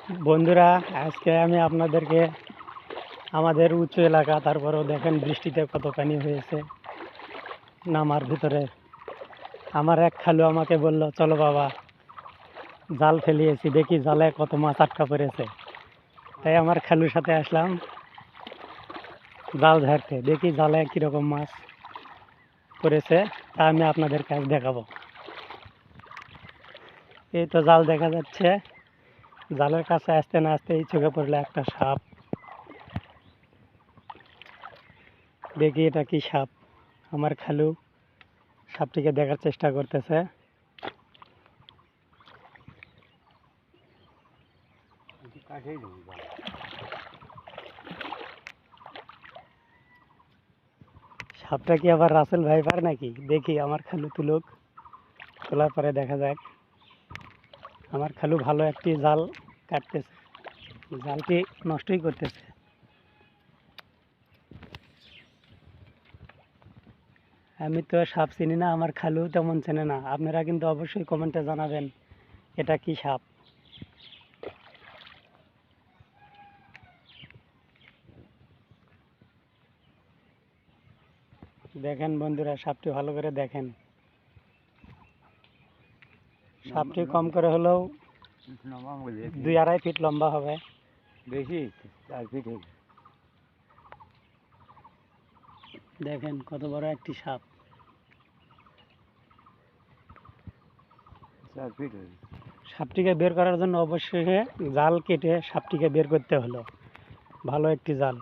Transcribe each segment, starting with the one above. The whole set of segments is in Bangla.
বন্ধুরা, আজকে আমি আপনাদেরকে আমাদের উঁচু এলাকা, তারপরেও দেখেন বৃষ্টিতে কত পানি হয়েছে নামার ভিতরে। আমার এক খালু আমাকে বলল, চলো বাবা, জাল ফেলিয়েছি, দেখি জালে কত মাছ আটকা পড়েছে। তাই আমার খালুর সাথে আসলাম জাল ঝাড়তে, দেখি জালে কীরকম মাছ পড়েছে, তা আমি আপনাদের কাছে দেখাবো। এই তো জাল দেখা যাচ্ছে। জালের কাছে আসতে না আসতেই চোখে পড়লো একটা সাপ। দেখি এটা কি সাপ। আমার খালু সাপটিকে দেখার চেষ্টা করতেছে। সাপটা কি আবার রাসেল ভাইপার নাকি? দেখি আমার খালু তুলুক, তোলার পরে দেখা যাক। আমার খালু ভালো একটি জাল কাটতেছে, জালটি নষ্টই করতেছে। আমি তো সাপ চিনি না, আমার খালু তেমন চেনে না। আপনারা কিন্তু অবশ্যই কমেন্টে জানাবেন এটা কি সাপ। দেখেন বন্ধুরা, সাপটি ভালো করে দেখেন। সাপটি কম করে হলেও 2-2.5 ফিট লম্বা হবে। বেশি 4 ফিট হবে। দেখেন কত বড় একটি সাপ। 4 ফিট হবে। সাপটিকে বের করার জন্য অবশ্যই জাল কেটে সাপটিকে বের করতে হলো, ভালো একটি জাল।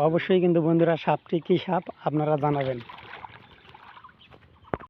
অবশ্যই কিন্তু বন্ধুরা, সাপটি কি সাপ আপনারা জানাবেন।